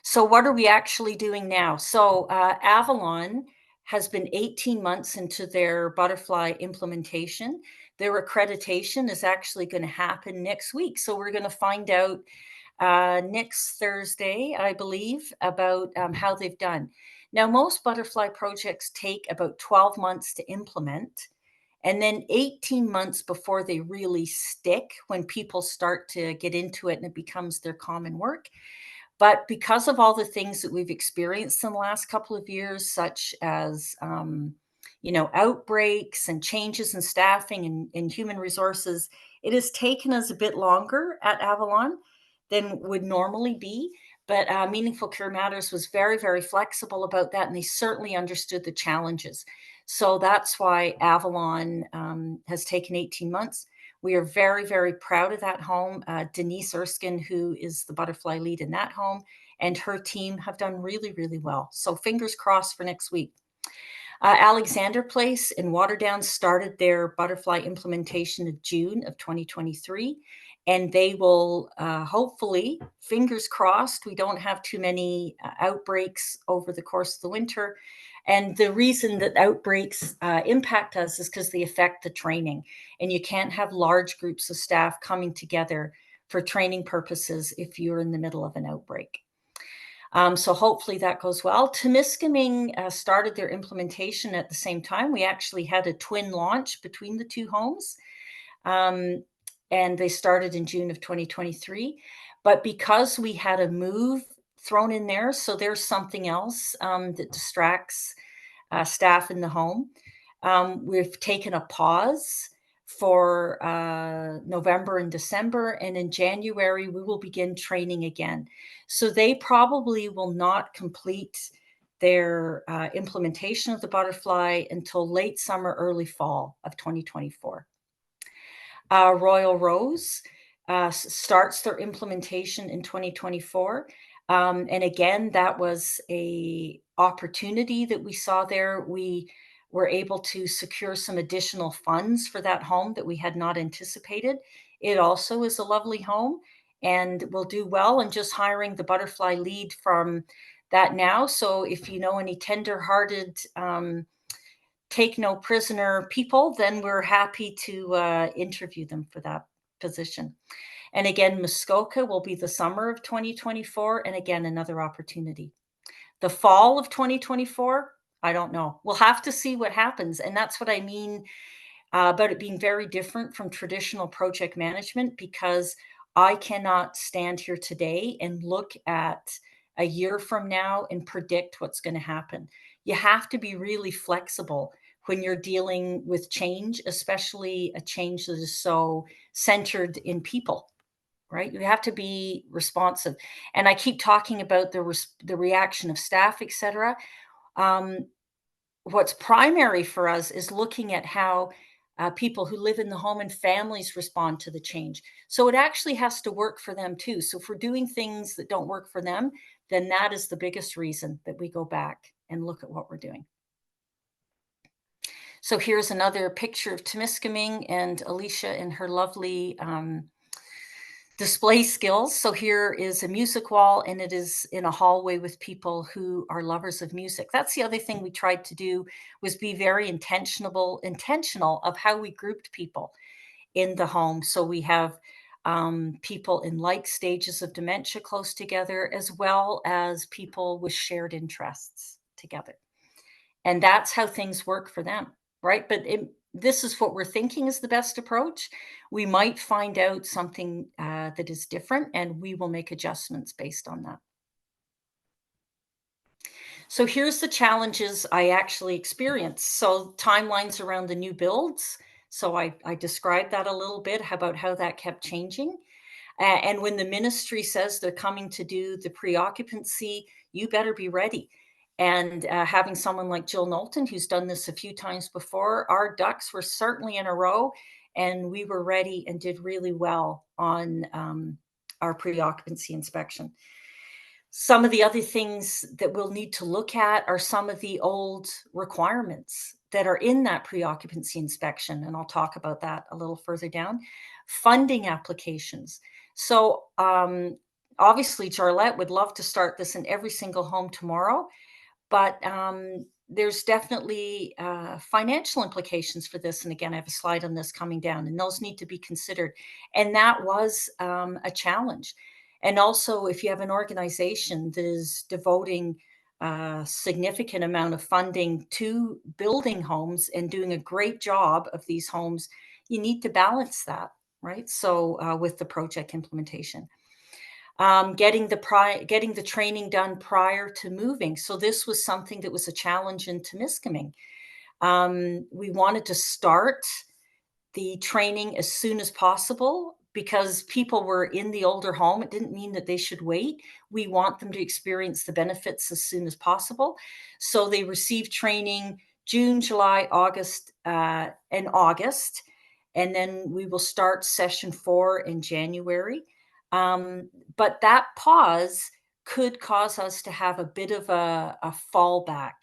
C: So what are we actually doing now? So Avalon has been 18 months into their butterfly implementation. Their accreditation is actually going to happen next week. So we're going to find out next Thursday, I believe, about how they've done. Now, most butterfly projects take about 12 months to implement, and then 18 months before they really stick, when people start to get into it and it becomes their common work. But because of all the things that we've experienced in the last couple of years, such as outbreaks and changes in staffing and human resources, it has taken us a bit longer at Avalon than would normally be. But Meaningful Care Matters was very, very flexible about that, and they certainly understood the challenges. So that's why Avalon has taken 18 months. We are very, very proud of that home. Denise Erskine, who is the butterfly lead in that home, and her team have done really, really well. So fingers crossed for next week. Alexander Place in Waterdown started their butterfly implementation in June of 2023, and they will hopefully, fingers crossed, we don't have too many outbreaks over the course of the winter. And the reason that outbreaks impact us is because they affect the training, and you can't have large groups of staff coming together for training purposes if you're in the middle of an outbreak. So hopefully that goes well. Temiskaming started their implementation at the same time. We actually had a twin launch between the 2 homes, and they started in June of 2023. But because we had a move thrown in there, so there's something else that distracts staff in the home. We've taken a pause for November and December, and in January we will begin training again. So they probably will not complete their implementation of the butterfly until late summer, early fall of 2024. Royal Rose starts their implementation in 2024. And again, that was a opportunity that we saw there. We were able to secure some additional funds for that home that we had not anticipated. It also is a lovely home and will do well, and just hiring the butterfly lead from that now. So if you know any tender-hearted, take no prisoner people, then we're happy to interview them for that position. And again, Muskoka will be the summer of 2024, and again, another opportunity. The fall of 2024, I don't know. We'll have to see what happens. And that's what I mean about it being very different from traditional project management, because I cannot stand here today and look at a year from now and predict what's going to happen. You have to be really flexible when you're dealing with change, especially a change that is so centered in people, right? You have to be responsive. And I keep talking about the reaction of staff, et cetera. Um, what's primary for us is looking at how people who live in the home and families respond to the change. So it actually has to work for them too. So if we're doing things that don't work for them, then that is the biggest reason that we go back and look at what we're doing. So here's another picture of Temiskaming and Alicia and her lovely display skills. So here is a music wall, and it is in a hallway with people who are lovers of music. That's the other thing we tried to do, was be very intentional of how we grouped people in the home. So we have people in like stages of dementia close together, as well as people with shared interests together. And that's how things work for them, right? But this is what we're thinking is the best approach. We might find out something that is different, and we will make adjustments based on that. So here's the challenges I actually experienced. So timelines around the new builds. So I described that a little bit about how that kept changing. And when the ministry says they're coming to do the pre-occupancy, you better be ready. And having someone like Jill Knowlton, who's done this a few times before, our ducks were certainly in a row, and we were ready and did really well on our pre-occupancy inspection. Some of the other things that we'll need to look at are some of the old requirements that are in that pre-occupancy inspection, and I'll talk about that a little further down. Funding applications. So obviously, Jarlette would love to start this in every single home tomorrow, but there's definitely financial implications for this. And again, I have a slide on this coming down, and those need to be considered. And that was a challenge. And also, if you have an organization that is devoting a significant amount of funding to building homes and doing a great job of these homes, you need to balance that, right? So with the project implementation. Getting the training done prior to moving. So this was something that was a challenge in Temiskaming. We wanted to start the training as soon as possible because people were in the older home. It didn't mean that they should wait. We want them to experience the benefits as soon as possible. So they received training June, July, August, and August. And then we will start session 4 in January. But that pause could cause us to have a bit of a fallback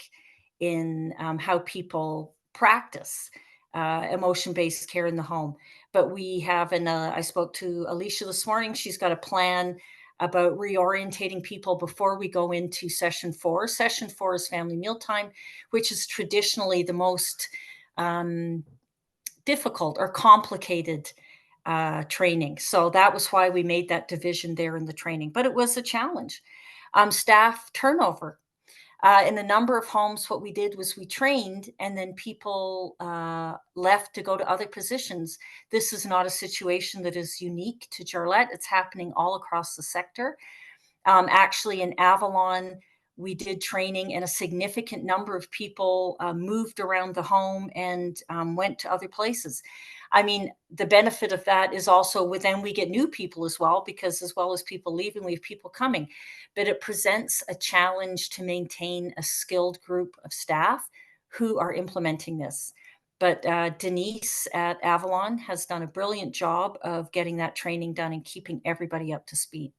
C: in how people practice emotion-based care in the home. But we have, and I spoke to Alicia this morning, she's got a plan about reorientating people before we go into session 4. Session 4 is family mealtime, which is traditionally the most difficult or complicated training. So that was why we made that division there in the training, but it was a challenge. Staff turnover. In a number of homes, what we did was we trained and then people left to go to other positions. This is not a situation that is unique to Jarlette. It's happening all across the sector. Actually, in Avalon, we did training and a significant number of people moved around the home and went to other places. I mean, the benefit of that is also then we get new people as well, because as well as people leaving, we have people coming. But it presents a challenge to maintain a skilled group of staff who are implementing this. But Denise at Avalon has done a brilliant job of getting that training done and keeping everybody up to speed.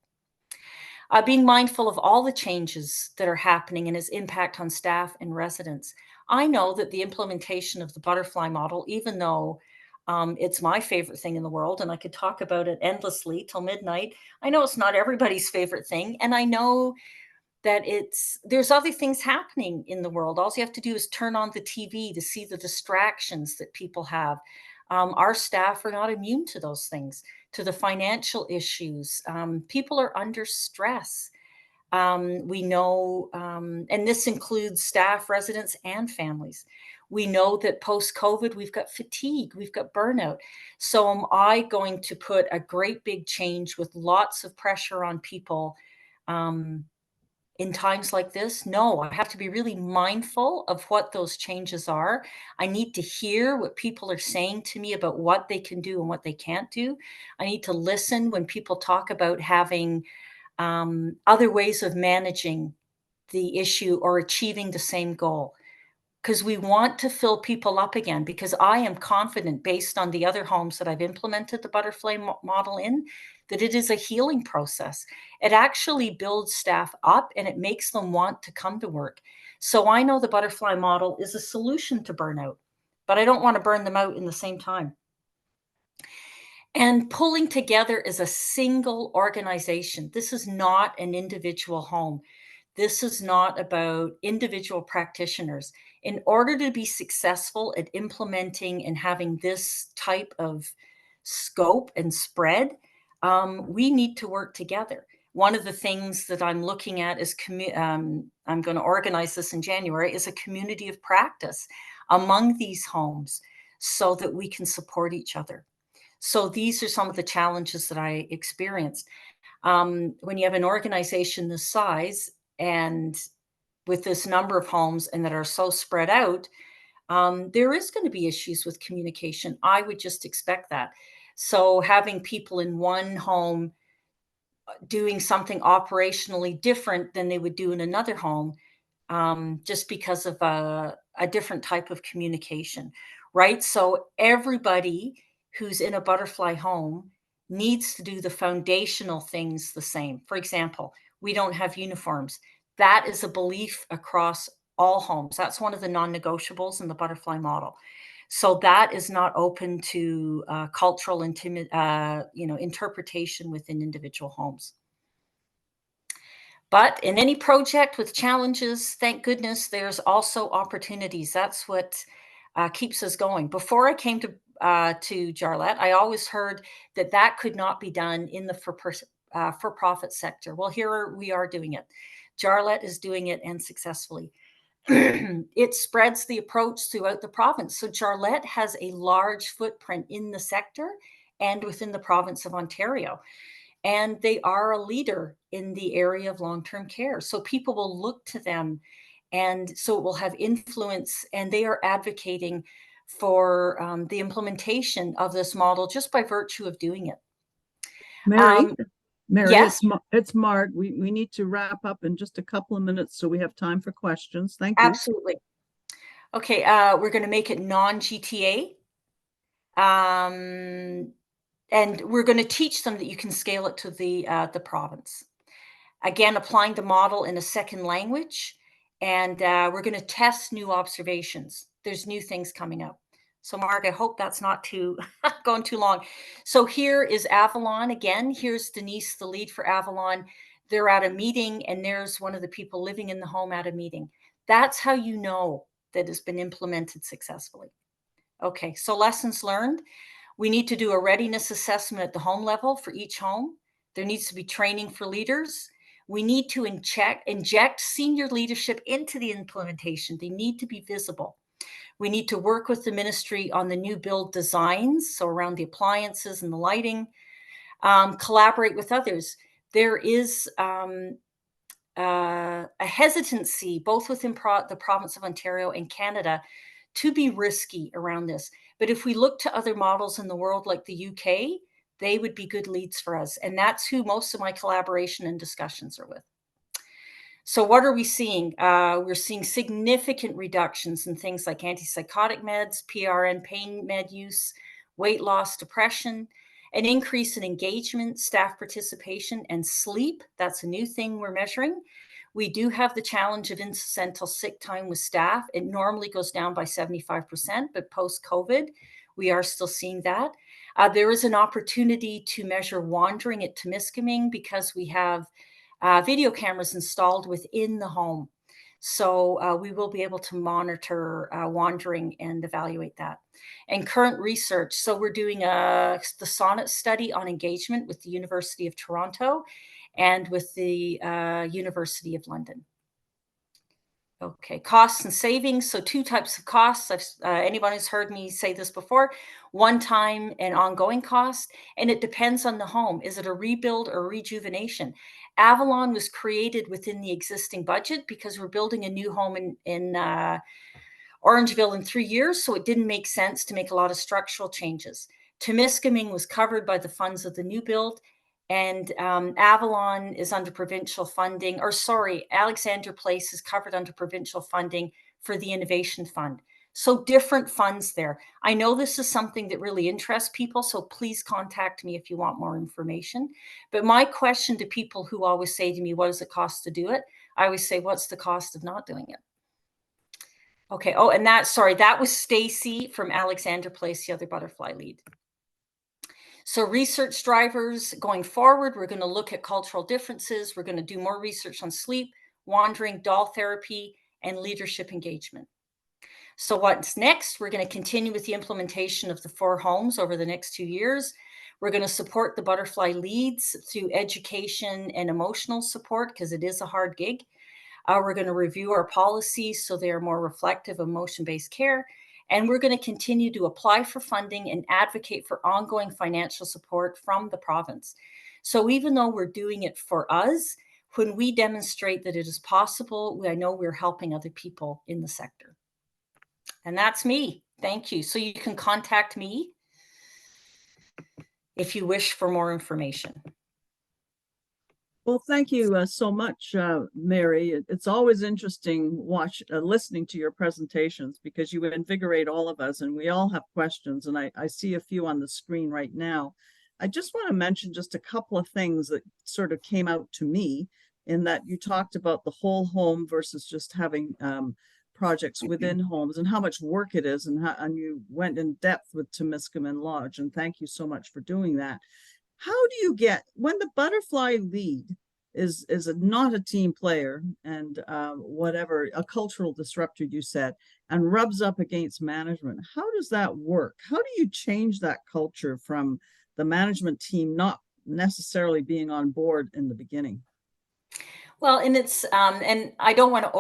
C: Being mindful of all the changes that are happening and its impact on staff and residents. I know that the implementation of the butterfly model, even though it's my favorite thing in the world, and I could talk about it endlessly till midnight, I know it's not everybody's favorite thing. And I know that there's other things happening in the world. All you have to do is turn on the TV to see the distractions that people have. Our staff are not immune to those things, to the financial issues. People are under stress. We know, and this includes staff, residents, and families. We know that post-COVID, we've got fatigue, we've got burnout. So am I going to put a great big change with lots of pressure on people in times like this? No, I have to be really mindful of what those changes are. I need to hear what people are saying to me about what they can do and what they can't do. I need to listen when people talk about having other ways of managing the issue or achieving the same goal, because we want to fill people up again, because I am confident, based on the other homes that I've implemented the butterfly model in, that it is a healing process. It actually builds staff up and it makes them want to come to work. So I know the butterfly model is a solution to burnout, but I don't want to burn them out in the same time. And pulling together as a single organization. This is not an individual home. This is not about individual practitioners. In order to be successful at implementing and having this type of scope and spread, we need to work together. One of the things that I'm looking at is, I'm going to organize this in January, is a community of practice among these homes so that we can support each other. So these are some of the challenges that I experienced. When you have an organization this size and with this number of homes and that are so spread out, there is going to be issues with communication. I would just expect that. So having people in one home doing something operationally different than they would do in another home, just because of a different type of communication, right? So everybody who's in a butterfly home needs to do the foundational things the same. For example, we don't have uniforms. That is a belief across all homes. That's one of the non-negotiables in the butterfly model. So that is not open to cultural interpretation within individual homes. But in any project with challenges, thank goodness, there's also opportunities. That's what keeps us going. Before I came to Jarlette, I always heard that that could not be done in the for-profit sector. Well, here we are doing it. Jarlette is doing it, and successfully. It spreads the approach throughout the province. So Jarlette has a large footprint in the sector and within the province of Ontario. And they are a leader in the area of long-term care. So people will look to them, and so it will have influence, and they are advocating for the implementation of this model just by virtue of doing it.
D: Mary,
C: Yes,
D: it's Mark. We need to wrap up in just a couple of minutes, so we have time for questions. Thank you.
C: absolutely. Okay, we're going to make it non-GTA. And we're going to teach them that you can scale it to the province. Again, applying the model in a second language, and we're going to test new observations. There's new things coming up. So Mark, I hope that's not too going too long. So here is Avalon again. Here's Denise, the lead for Avalon. They're at a meeting, and there's one of the people living in the home at a meeting. That's how you know that it's been implemented successfully. Okay, so lessons learned. We need to do a readiness assessment at the home level for each home. There needs to be training for leaders. We need to inject senior leadership into the implementation. They need to be visible. We need to work with the ministry on the new build designs, so around the appliances and the lighting. Collaborate with others. There is a hesitancy, both within the province of Ontario and Canada, to be risky around this. But if we look to other models in the world, like the UK, they would be good leads for us. And that's who most of my collaboration and discussions are with. So what are we seeing? We're seeing significant reductions in things like antipsychotic meds, PRN pain med use, weight loss, depression, an increase in engagement, staff participation, and sleep. That's a new thing we're measuring. We do have the challenge of incidental sick time with staff. It normally goes down by 75%, but post-COVID, we are still seeing that. There is an opportunity to measure wandering at Temiskaming because we have video cameras installed within the home. So we will be able to monitor wandering and evaluate that. And current research. So we're doing the Sonnet study on engagement with the University of Toronto and with the University of London. Okay, costs and savings. So two types of costs. Anyone who's heard me say this before, one-time and ongoing cost, and it depends on the home. Is it a rebuild or rejuvenation? Avalon was created within the existing budget because we're building a new home in Orangeville in 3 years, so it didn't make sense to make a lot of structural changes. Temiskaming was covered by the funds of the new build, and Avalon is under provincial funding, or sorry, Alexander Place is covered under provincial funding for the Innovation Fund. So different funds there. I know this is something that really interests people, so please contact me if you want more information. But my question to people who always say to me, what does it cost to do it? I always say, what's the cost of not doing it? Okay. Oh, and that was Stacy from Alexander Place, the other butterfly lead. So research drivers going forward, we're going to look at cultural differences. We're going to do more research on sleep, wandering, doll therapy, and leadership engagement. So what's next? We're going to continue with the implementation of the 4 homes over the next 2 years. We're going to support the butterfly leads through education and emotional support because it is a hard gig. We're going to review our policies so they are more reflective of emotion-based care. And we're going to continue to apply for funding and advocate for ongoing financial support from the province. So even though we're doing it for us, when we demonstrate that it is possible, I know we're helping other people in the sector. And that's me. Thank you. So you can contact me if you wish for more information.
D: Well, thank you so much, Mary. It's always interesting listening to your presentations because you invigorate all of us and we all have questions. And I see a few on the screen right now. I just want to mention just a couple of things that sort of came out to me in that you talked about the whole home versus just having projects within homes and how much work it is, and you went in depth with Temiskaming Lodge, and thank you so much for doing that. How do you get when the butterfly lead is not a team player and whatever, a cultural disruptor, you said, and rubs up against management? How does that work? How do you change that culture from the management team not necessarily being on board in the beginning?
C: Well, and it's and I don't want to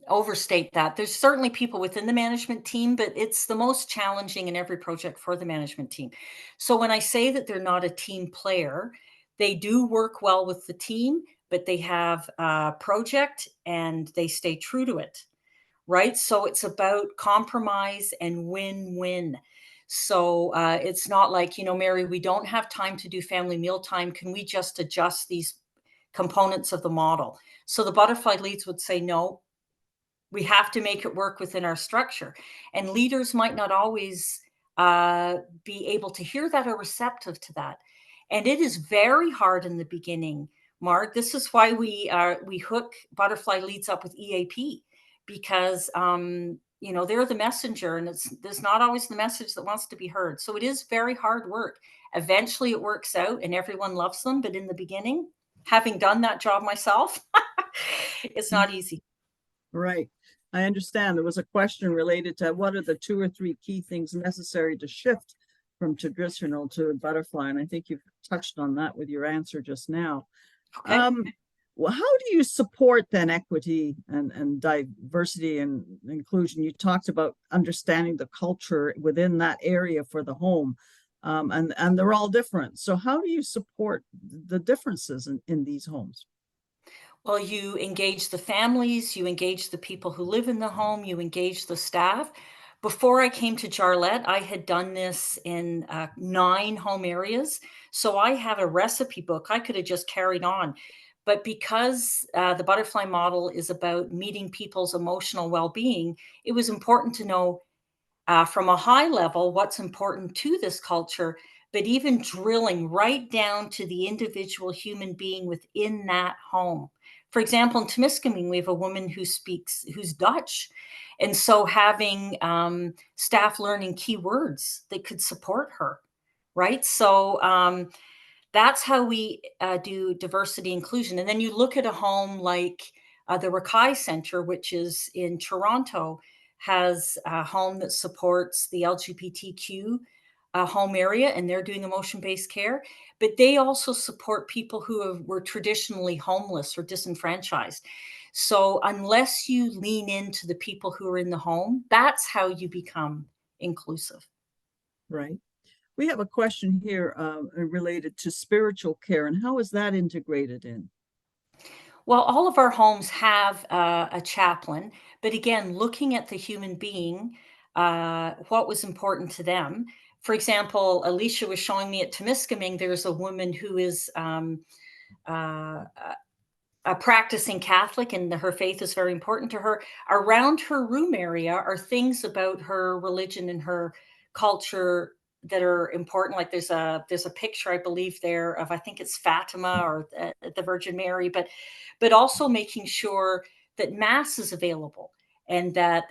C: overstate that. There's certainly people within the management team, but it's the most challenging in every project for the management team. So when I say that they're not a team player, they do work well with the team, but they have a project and they stay true to it, right? So it's about compromise and win-win. So it's not like, Mary, we don't have time to do family meal time. Can we just adjust these components of the model? So the butterfly leads would say, no, we have to make it work within our structure. And leaders might not always be able to hear that or receptive to that. And it is very hard in the beginning, Mark. This is why we hook butterfly leads up with EAP, because they're the messenger, and there's not always the message that wants to be heard. So it is very hard work. Eventually it works out and everyone loves them. But in the beginning, having done that job myself, it's not easy.
D: Right. I understand. There was a question related to what are the 2 or 3 key things necessary to shift from traditional to butterfly. And I think you've touched on that with your answer just now.
C: Okay.
D: Well, how do you support then equity and diversity and inclusion? You talked about understanding the culture within that area for the home. And they're all different. So how do you support the differences in these homes?
C: Well, you engage the families, you engage the people who live in the home, you engage the staff. Before I came to Jarlette, I had done this in 9 home areas. So I have a recipe book. I could have just carried on. But because the butterfly model is about meeting people's emotional well-being, it was important to know from a high level what's important to this culture, but even drilling right down to the individual human being within that home. For example, in Temiskaming, we have a woman who's Dutch. And so having staff learning key words that could support her, right? So that's how we do diversity inclusion. And then you look at a home like the Rakai Center, which is in Toronto, has a home that supports the LGBTQ home area, and they're doing emotion-based care. But they also support people who were traditionally homeless or disenfranchised. So unless you lean into the people who are in the home, that's how you become inclusive.
D: Right. We have a question here related to spiritual care, and how is that integrated in?
C: Well, all of our homes have a chaplain, but again, looking at the human being, what was important to them. For example, Alicia was showing me at Temiskaming, there's a woman who is uh, a practicing Catholic, and her faith is very important to her. Around her room area are things about her religion and her culture that are important. Like there's a picture, I believe, there of, I think it's Fatima or the Virgin Mary, but also making sure that Mass is available, and that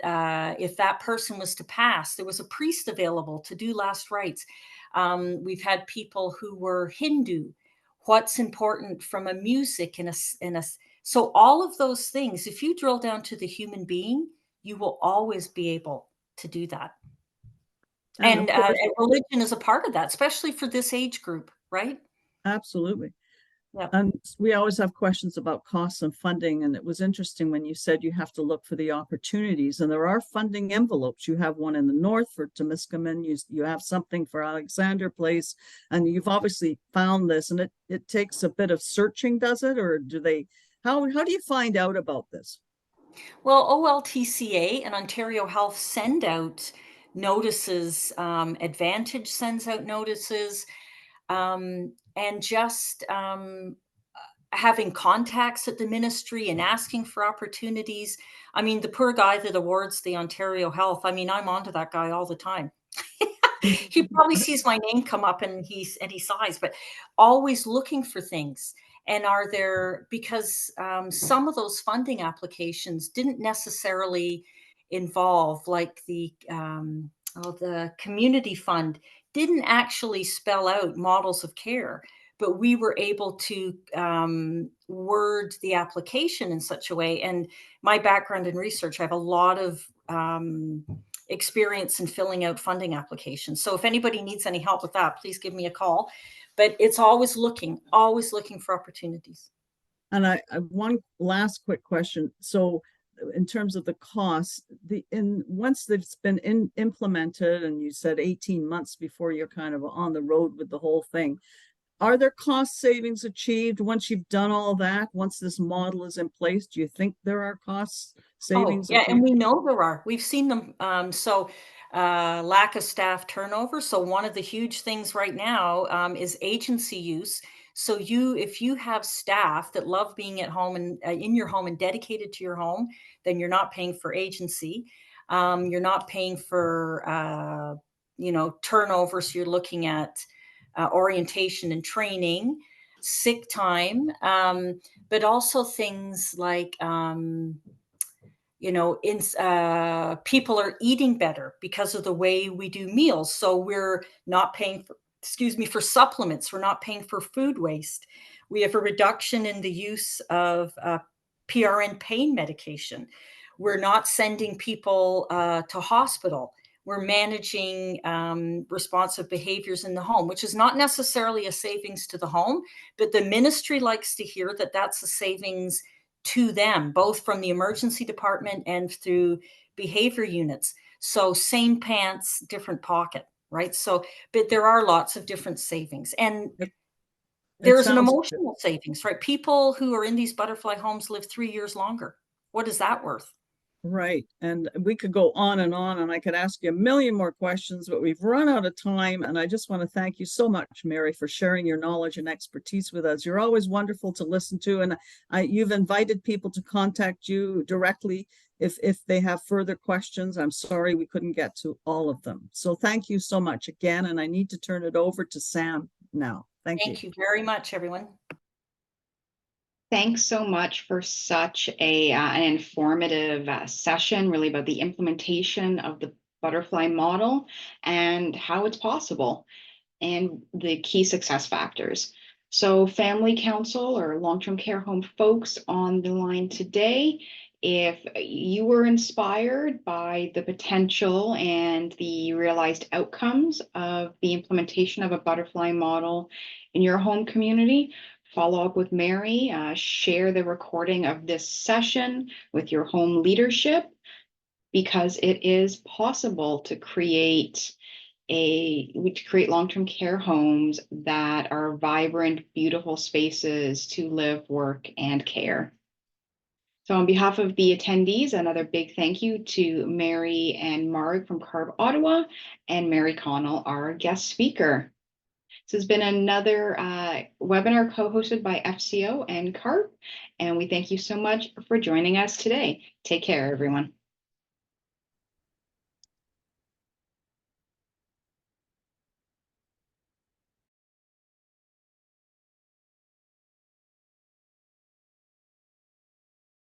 C: if that person was to pass, there was a priest available to do last rites. We've had people who were Hindu. What's important from a music and a so all of those things, if you drill down to the human being, you will always be able to do that.
D: And of course,
C: And religion is a part of that, especially for this age group, right?
D: absolutely.
C: Yeah.
D: And we always have questions about costs and funding. And it was interesting when you said you have to look for the opportunities. And there are funding envelopes. You have one in the north for Temiskaming. You have something for Alexander Place. And you've obviously found this. And it takes a bit of searching, does it? Or do they, how do you find out about this?
C: Well, OLTCA and Ontario Health send out notices. Advantage sends out notices, and just having contacts at the ministry and asking for opportunities. I mean, the poor guy that awards the Ontario Health, I mean, I'm onto that guy all the time. He probably sees my name come up and he sighs, but always looking for things. And are there, because some of those funding applications didn't necessarily involve, like the community fund didn't actually spell out models of care, but we were able to word the application in such a way. And my background in research, I have a lot of experience in filling out funding applications. So if anybody needs any help with that, please give me a call. But it's always looking for opportunities.
D: And I one last quick question. So in terms of the costs, once it's been implemented, and you said 18 months before you're kind of on the road with the whole thing, are there cost savings achieved once you've done all that? Once this model is in place, do you think there are cost savings?
C: Oh, yeah, and we know there are. We've seen them. Lack of staff turnover. So one of the huge things right now is agency use. So if you have staff that love being at home and in your home and dedicated to your home, then you're not paying for agency. You're not paying for turnover. So you're looking at orientation and training, sick time, but also things like people are eating better because of the way we do meals. So we're not paying for supplements. We're not paying for food waste. We have a reduction in the use of PRN pain medication. We're not sending people to hospital. We're managing responsive behaviors in the home, which is not necessarily a savings to the home, but the ministry likes to hear that that's a savings to them, both from the emergency department and through behavior units. So same pants, different pocket, right? So, but there are lots of different savings. And there's an emotional savings, right? People who are in these butterfly homes live 3 years longer. What is that worth?
D: Right. And we could go on, and I could ask you a million more questions, but we've run out of time. And I just want to thank you so much, Mary, for sharing your knowledge and expertise with us. You're always wonderful to listen to. And you've invited people to contact you directly if they have further questions. I'm sorry we couldn't get to all of them. So thank you so much again. And I need to turn it over to Sam now.
C: Thank you very much, everyone.
A: Thanks so much for such an informative session, really about the implementation of the butterfly model and how it's possible and the key success factors. So family council or long-term care home folks on the line today, if you were inspired by the potential and the realized outcomes of the implementation of a butterfly model in your home community, follow up with Mary, share the recording of this session with your home leadership, because it is possible to create long-term care homes that are vibrant, beautiful spaces to live, work, and care. So on behalf of the attendees, another big thank you to Mary and Marg from CARP Ottawa, and Mary Connell, our guest speaker. This has been another webinar co-hosted by FCO and CARP, and we thank you so much for joining us today. Take care, everyone.